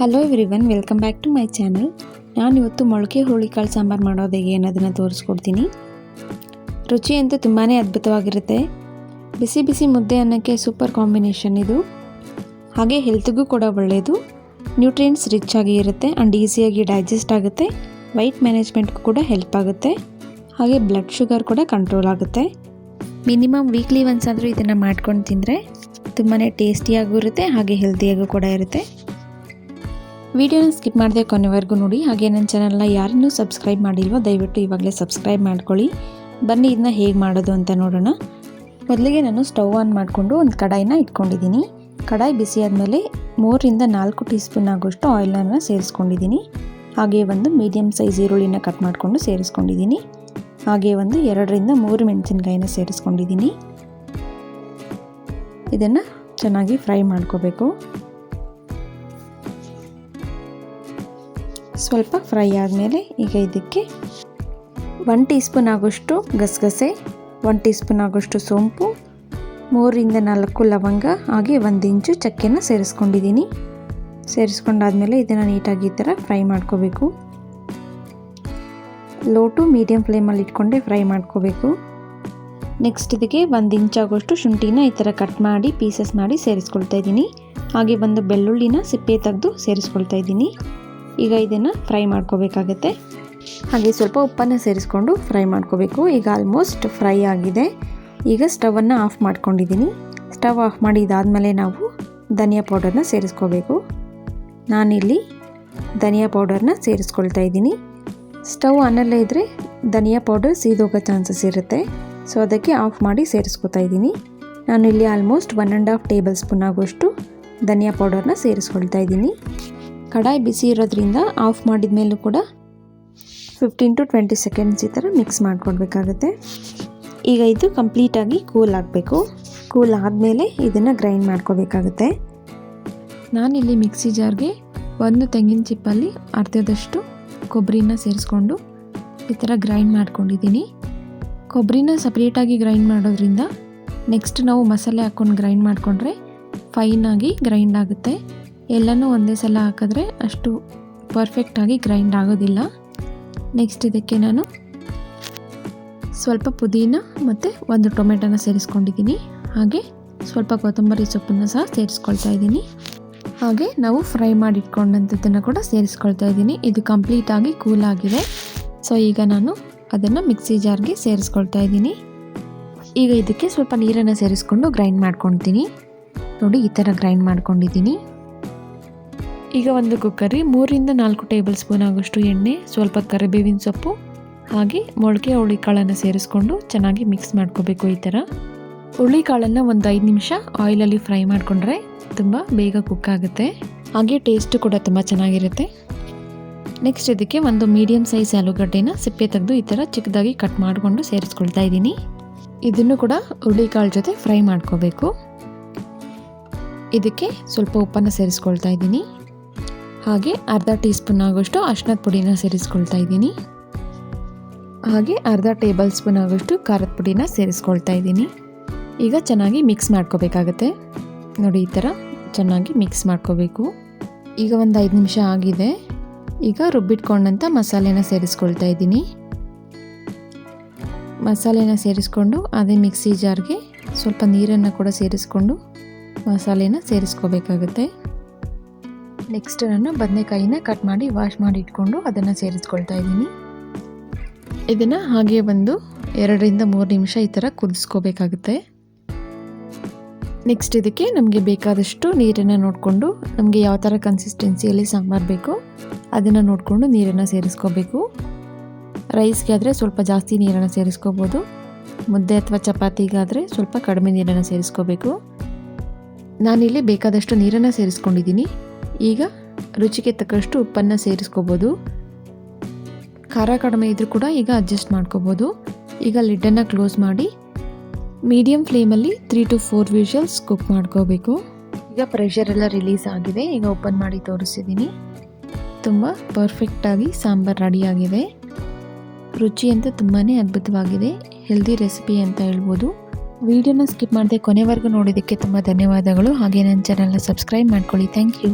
Hello everyone, welcome back to my channel. ನಾನಿವತ್ತು ಮೊಳಕೆ ಹುರುಳಿಕಾಳು ಸಾಂಬಾರು ಮಾಡೋದು ಹೇಗೆ ಅನ್ನೋದನ್ನು ತೋರಿಸ್ಕೊಡ್ತೀನಿ. ರುಚಿ ಅಂತೂ ತುಂಬಾ ಅದ್ಭುತವಾಗಿರುತ್ತೆ. ಬಿಸಿ ಬಿಸಿ ಮುದ್ದೆ ಅನ್ನಕ್ಕೆ ಸೂಪರ್ ಕಾಂಬಿನೇಷನ್ ಇದು. ಹಾಗೆ ಹೆಲ್ತ್ಗೂ ಕೂಡ ಒಳ್ಳೆಯದು. ನ್ಯೂಟ್ರಿಯೆಂಟ್ಸ್ ರಿಚ್ ಆಗಿ ಇರುತ್ತೆ ಆ್ಯಂಡ್ ಈಸಿಯಾಗಿ ಡೈಜೆಸ್ಟ್ ಆಗುತ್ತೆ. ವೆಯ್ಟ್ ಮ್ಯಾನೇಜ್ಮೆಂಟ್ಗೂ ಕೂಡ ಹೆಲ್ಪ್ ಆಗುತ್ತೆ. ಹಾಗೆ ಬ್ಲಡ್ ಶುಗರ್ ಕೂಡ ಕಂಟ್ರೋಲ್ ಆಗುತ್ತೆ. ಮಿನಿಮಮ್ ವೀಕ್ಲಿ ಒನ್ಸ್ ಆದರೂ ಇದನ್ನು ಮಾಡ್ಕೊಂಡು ತಿಂದರೆ ತುಂಬಾ ಟೇಸ್ಟಿಯಾಗೂ ಇರುತ್ತೆ, ಹಾಗೆ ಹೆಲ್ತಿಯಾಗೂ ಕೂಡ ಇರುತ್ತೆ. ವಿಡಿಯೋನ ಸ್ಕಿಪ್ ಮಾಡದೆ ಕೊನೆವರೆಗೂ ನೋಡಿ. ಹಾಗೆ ನನ್ನ ಚಾನಲ್ನ ಯಾರನ್ನೂ ಸಬ್ಸ್ಕ್ರೈಬ್ ಮಾಡಿಲ್ವೋ ದಯವಿಟ್ಟು ಇವಾಗಲೇ ಸಬ್ಸ್ಕ್ರೈಬ್ ಮಾಡ್ಕೊಳ್ಳಿ. ಬನ್ನಿ ಇದನ್ನ ಹೇಗೆ ಮಾಡೋದು ಅಂತ ನೋಡೋಣ. ಮೊದಲಿಗೆ ನಾನು ಸ್ಟವ್ ಆನ್ ಮಾಡಿಕೊಂಡು ಒಂದು ಕಡಾಯಿನ ಇಟ್ಕೊಂಡಿದ್ದೀನಿ. ಕಡಾಯಿ ಬಿಸಿ ಆದಮೇಲೆ 3 ರಿಂದ 4 ಟೀ ಸ್ಪೂನ್ ಆಗೋಷ್ಟು ಆಯಿಲನ್ನು ಸೇರಿಸ್ಕೊಂಡಿದ್ದೀನಿ. ಹಾಗೆ ಒಂದು ಮೀಡಿಯಮ್ ಸೈಜ್ ಈರುಳ್ಳಿನ ಕಟ್ ಮಾಡಿಕೊಂಡು ಸೇರಿಸ್ಕೊಂಡಿದ್ದೀನಿ. ಹಾಗೆ ಒಂದು 2 ರಿಂದ 3 ಮೆಣಸಿನಕಾಯಿನ ಸೇರಿಸ್ಕೊಂಡಿದ್ದೀನಿ. ಇದನ್ನು ಚೆನ್ನಾಗಿ ಫ್ರೈ ಮಾಡ್ಕೋಬೇಕು. ಸ್ವಲ್ಪ ಫ್ರೈ ಆದಮೇಲೆ ಈಗ ಇದಕ್ಕೆ 1 ಟೀ ಸ್ಪೂನ್ ಆಗೋಷ್ಟು ಗಸಗಸೆ, 1 ಟೀ ಸ್ಪೂನ್ ಆಗೋಷ್ಟು ಸೋಂಪು, 3 ರಿಂದ 4 ಲವಂಗ, ಹಾಗೆ 1 ಇಂಚು ಚಕ್ಕೆನ ಸೇರಿಸ್ಕೊಂಡಿದ್ದೀನಿ. ಸೇರಿಸ್ಕೊಂಡಾದ್ಮೇಲೆ ಇದನ್ನು ನೀಟಾಗಿ ಈ ಥರ ಫ್ರೈ ಮಾಡ್ಕೋಬೇಕು. ಲೋ ಟು ಮೀಡಿಯಮ್ ಫ್ಲೇಮಲ್ಲಿ ಇಟ್ಕೊಂಡೆ ಫ್ರೈ ಮಾಡ್ಕೋಬೇಕು. ನೆಕ್ಸ್ಟ್ ಇದಕ್ಕೆ 1 ಇಂಚ್ ಆಗೋಷ್ಟು ಶುಂಠಿನ ಈ ಥರ ಕಟ್ ಮಾಡಿ ಪೀಸಸ್ ಮಾಡಿ ಸೇರಿಸ್ಕೊಳ್ತಾ ಇದ್ದೀನಿ. ಹಾಗೆ ಒಂದು ಬೆಳ್ಳುಳ್ಳಿನ ಸಿಪ್ಪೆ ತೆಗೆದು ಸೇರಿಸ್ಕೊಳ್ತಾ ಇದ್ದೀನಿ. ಈಗ ಇದನ್ನು ಫ್ರೈ ಮಾಡ್ಕೋಬೇಕಾಗತ್ತೆ. ಹಾಗೆ ಸ್ವಲ್ಪ ಉಪ್ಪನ್ನು ಸೇರಿಸ್ಕೊಂಡು ಫ್ರೈ ಮಾಡ್ಕೋಬೇಕು. ಈಗ ಆಲ್ಮೋಸ್ಟ್ ಫ್ರೈ ಆಗಿದೆ. ಈಗ ಸ್ಟವನ್ನು ಆಫ್ ಮಾಡ್ಕೊಂಡಿದ್ದೀನಿ. ಸ್ಟವ್ ಆಫ್ ಮಾಡಿ ಇದಾದಮೇಲೆ ನಾವು ಧನಿಯಾ ಪೌಡರ್ನ ಸೇರಿಸ್ಕೋಬೇಕು. ನಾನಿಲ್ಲಿ ಧನಿಯಾ ಪೌಡರ್ನ ಸೇರಿಸ್ಕೊಳ್ತಾ ಇದ್ದೀನಿ. ಸ್ಟವ್ ಆನಲ್ಲೇ ಇದ್ದರೆ ಧನಿಯಾ ಪೌಡರ್ ಸೀದೋಗೋ ಚಾನ್ಸಸ್ ಇರುತ್ತೆ. ಸೊ ಅದಕ್ಕೆ ಆಫ್ ಮಾಡಿ ಸೇರಿಸ್ಕೊತಾ ಇದ್ದೀನಿ. ನಾನು ಇಲ್ಲಿ ಆಲ್ಮೋಸ್ಟ್ 1.5 ಟೇಬಲ್ ಸ್ಪೂನ್ ಆಗೋಷ್ಟು ಧನಿಯಾ ಪೌಡರ್ನ ಸೇರಿಸ್ಕೊಳ್ತಾ ಇದ್ದೀನಿ. ಕಡಾಯಿ ಬಿಸಿ ಇರೋದ್ರಿಂದ ಆಫ್ ಮಾಡಿದ ಮೇಲೂ ಕೂಡ 15 to 20 ಸೆಕೆಂಡ್ಸ್ ಈ ಥರ ಮಿಕ್ಸ್ ಮಾಡ್ಕೊಳ್ಬೇಕಾಗತ್ತೆ. ಈಗ ಇದು ಕಂಪ್ಲೀಟಾಗಿ ಕೂಲ್ ಆಗಬೇಕು. ಕೂಲ್ ಆದಮೇಲೆ ಇದನ್ನು ಗ್ರೈಂಡ್ ಮಾಡ್ಕೋಬೇಕಾಗತ್ತೆ. ನಾನಿಲ್ಲಿ ಮಿಕ್ಸಿ ಜಾರ್ಗೆ 1 ತೆಂಗಿನ ಚಿಪ್ಪಲ್ಲಿ ಅರ್ಧದಷ್ಟು ಕೊಬ್ಬರಿನ ಸೇರಿಸ್ಕೊಂಡು ಈ ಥರ ಗ್ರೈಂಡ್ ಮಾಡ್ಕೊಂಡಿದ್ದೀನಿ. ಕೊಬ್ಬರಿನ ಸಪ್ರೇಟಾಗಿ ಗ್ರೈಂಡ್ ಮಾಡೋದ್ರಿಂದ ನೆಕ್ಸ್ಟ್ ನಾವು ಮಸಾಲೆ ಹಾಕ್ಕೊಂಡು ಗ್ರೈಂಡ್ ಮಾಡಿಕೊಂಡ್ರೆ ಫೈನಾಗಿ ಗ್ರೈಂಡ್ ಆಗುತ್ತೆ. ಎಲ್ಲನೂ ಒಂದೇ ಸಲ ಹಾಕಿದ್ರೆ ಅಷ್ಟು ಪರ್ಫೆಕ್ಟಾಗಿ ಗ್ರೈಂಡ್ ಆಗೋದಿಲ್ಲ. ನೆಕ್ಸ್ಟ್ ಇದಕ್ಕೆ ನಾನು ಸ್ವಲ್ಪ ಪುದೀನ ಮತ್ತು 1 ಟೊಮೆಟೊನ ಸೇರಿಸ್ಕೊಂಡಿದ್ದೀನಿ. ಹಾಗೆ ಸ್ವಲ್ಪ ಕೊತ್ತಂಬರಿ ಸೊಪ್ಪನ್ನು ಸಹ ಸೇರಿಸ್ಕೊಳ್ತಾ ಇದ್ದೀನಿ. ಹಾಗೆ ನಾವು ಫ್ರೈ ಮಾಡಿಟ್ಕೊಂಡಂಥದ್ದನ್ನು ಕೂಡ ಸೇರಿಸ್ಕೊಳ್ತಾ ಇದ್ದೀನಿ. ಇದು ಕಂಪ್ಲೀಟಾಗಿ ಕೂಲ್ ಆಗಿದೆ. ಸೊ ಈಗ ನಾನು ಅದನ್ನು ಮಿಕ್ಸಿ ಜಾರ್ಗೆ ಸೇರಿಸ್ಕೊಳ್ತಾ ಇದ್ದೀನಿ. ಈಗ ಇದಕ್ಕೆ ಸ್ವಲ್ಪ ನೀರನ್ನು ಸೇರಿಸ್ಕೊಂಡು ಗ್ರೈಂಡ್ ಮಾಡ್ಕೊಳ್ತೀನಿ. ನೋಡಿ ಈ ಥರ ಗ್ರೈಂಡ್ ಮಾಡ್ಕೊಂಡಿದ್ದೀನಿ. ಈಗ ಒಂದು ಕುಕ್ಕರಿಗೆ 3 ರಿಂದ 4 ಟೇಬಲ್ ಸ್ಪೂನ್ ಆಗೋಷ್ಟು ಎಣ್ಣೆ, ಸ್ವಲ್ಪ ಕರಿಬೇವಿನ ಸೊಪ್ಪು, ಹಾಗೆ ಮೊಳಕೆ ಹುರುಳಿಕಾಳನ್ನು ಸೇರಿಸ್ಕೊಂಡು ಚೆನ್ನಾಗಿ ಮಿಕ್ಸ್ ಮಾಡ್ಕೋಬೇಕು. ಈ ಥರ ಹುರುಳಿಕಾಳನ್ನು ಒಂದು 5 ನಿಮಿಷ ಆಯಿಲಲ್ಲಿ ಫ್ರೈ ಮಾಡಿಕೊಂಡ್ರೆ ತುಂಬ ಬೇಗ ಕುಕ್ ಆಗುತ್ತೆ. ಹಾಗೆ ಟೇಸ್ಟು ಕೂಡ ತುಂಬ ಚೆನ್ನಾಗಿರುತ್ತೆ. ನೆಕ್ಸ್ಟ್ ಇದಕ್ಕೆ ಒಂದು ಮೀಡಿಯಮ್ ಸೈಜ್ ಆಲೂಗಡ್ಡೆನ ಸಿಪ್ಪೆ ತೆಗೆದು ಈ ಥರ ಚಿಕ್ಕದಾಗಿ ಕಟ್ ಮಾಡಿಕೊಂಡು ಸೇರಿಸ್ಕೊಳ್ತಾ ಇದ್ದೀನಿ. ಇದನ್ನು ಕೂಡ ಹುರುಳಿಕಾಳು ಜೊತೆ ಫ್ರೈ ಮಾಡ್ಕೋಬೇಕು. ಇದಕ್ಕೆ ಸ್ವಲ್ಪ ಉಪ್ಪನ್ನು ಸೇರಿಸ್ಕೊಳ್ತಾ ಇದ್ದೀನಿ. ಹಾಗೆ ಅರ್ಧ ಟೀ ಸ್ಪೂನ್ ಆಗೋಷ್ಟು ಅರಿಶಿಣದ ಪುಡಿನ ಸೇರಿಸ್ಕೊಳ್ತಾ ಇದ್ದೀನಿ. ಹಾಗೆ ಅರ್ಧ ಟೇಬಲ್ ಸ್ಪೂನ್ ಆಗೋಷ್ಟು ಖಾರದ ಪುಡಿನ ಸೇರಿಸ್ಕೊಳ್ತಾ ಇದ್ದೀನಿ. ಈಗ ಚೆನ್ನಾಗಿ ಮಿಕ್ಸ್ ಮಾಡ್ಕೋಬೇಕಾಗತ್ತೆ. ನೋಡಿ ಈ ಥರ ಚೆನ್ನಾಗಿ ಮಿಕ್ಸ್ ಮಾಡ್ಕೋಬೇಕು. ಈಗ ಒಂದು 5 ನಿಮಿಷ ಆಗಿದೆ. ಈಗ ರುಬ್ಬಿಟ್ಕೊಂಡಂಥ ಮಸಾಲೆನ ಸೇರಿಸ್ಕೊಳ್ತಾ ಇದ್ದೀನಿ. ಮಸಾಲೆನ ಸೇರಿಸ್ಕೊಂಡು ಅದೇ ಮಿಕ್ಸಿ ಜಾರ್ಗೆ ಸ್ವಲ್ಪ ನೀರನ್ನು ಕೂಡ ಸೇರಿಸ್ಕೊಂಡು ಮಸಾಲೆನ ಸೇರಿಸ್ಕೋಬೇಕಾಗತ್ತೆ. ನೆಕ್ಸ್ಟ್ ನಾನು ಬದನೆಕಾಯಿನ ಕಟ್ ಮಾಡಿ ವಾಶ್ ಮಾಡಿ ಇಟ್ಕೊಂಡು ಅದನ್ನು ಸೇರಿಸ್ಕೊಳ್ತಾ ಇದ್ದೀನಿ. ಇದನ್ನು ಹಾಗೆ ಒಂದು 2 ರಿಂದ 3 ನಿಮಿಷ ಈ ಥರ ಕುದಿಸ್ಕೋಬೇಕಾಗುತ್ತೆ. ನೆಕ್ಸ್ಟ್ ಇದಕ್ಕೆ ನಮಗೆ ಬೇಕಾದಷ್ಟು ನೀರನ್ನು ನೋಡಿಕೊಂಡು ನಮಗೆ ಯಾವ ಥರ ಕನ್ಸಿಸ್ಟೆನ್ಸಿಯಲ್ಲಿ ಸಾಂಬಾರು ಬೇಕು ಅದನ್ನು ನೋಡಿಕೊಂಡು ನೀರನ್ನು ಸೇರಿಸ್ಕೋಬೇಕು. ರೈಸ್ಗೆ ಆದರೆ ಸ್ವಲ್ಪ ಜಾಸ್ತಿ ನೀರನ್ನು ಸೇರಿಸ್ಕೋಬೋದು. ಮುದ್ದೆ ಅಥವಾ ಚಪಾತಿಗಾದರೆ ಸ್ವಲ್ಪ ಕಡಿಮೆ ನೀರನ್ನು ಸೇರಿಸ್ಕೋಬೇಕು. ನಾನಿಲ್ಲಿ ಬೇಕಾದಷ್ಟು ನೀರನ್ನು ಸೇರಿಸ್ಕೊಂಡಿದ್ದೀನಿ. ಈಗ ರುಚಿಗೆ ತಕ್ಕಷ್ಟು ಉಪ್ಪನ್ನು ಸೇರಿಸ್ಕೋಬೋದು. ಖಾರ ಕಡಿಮೆ ಇದ್ರೂ ಕೂಡ ಈಗ ಅಡ್ಜಸ್ಟ್ ಮಾಡ್ಕೋಬೋದು. ಈಗ ಲಿಡ್ಡನ್ನು ಕ್ಲೋಸ್ ಮಾಡಿ ಮೀಡಿಯಮ್ ಫ್ಲೇಮಲ್ಲಿ 3 to 4 ವಿಷಲ್ಸ್ ಕುಕ್ ಮಾಡ್ಕೋಬೇಕು. ಈಗ ಪ್ರೆಷರ್ ಎಲ್ಲ ರಿಲೀಸ್ ಆಗಿದೆ. ಈಗ ಓಪನ್ ಮಾಡಿ ತೋರಿಸಿದ್ದೀನಿ. ತುಂಬ ಪರ್ಫೆಕ್ಟಾಗಿ ಸಾಂಬಾರು ರೆಡಿಯಾಗಿದೆ. ರುಚಿ ಅಂತೂ ತುಂಬಾ ಅದ್ಭುತವಾಗಿದೆ. ಹೆಲ್ದಿ ರೆಸಿಪಿ ಅಂತ ಹೇಳ್ಬೋದು. ವಿಡಿಯೋನ ಸ್ಕಿಪ್ ಮಾಡದೆ ಕೊನೆವರೆಗೂ ನೋಡಿದ್ದಕ್ಕೆ ತುಂಬ ಧನ್ಯವಾದಗಳು. ಹಾಗೆ ನನ್ನ ಚಾನಲ್ನ ಸಬ್ಸ್ಕ್ರೈಬ್ ಮಾಡ್ಕೊಳ್ಳಿ. Thank you.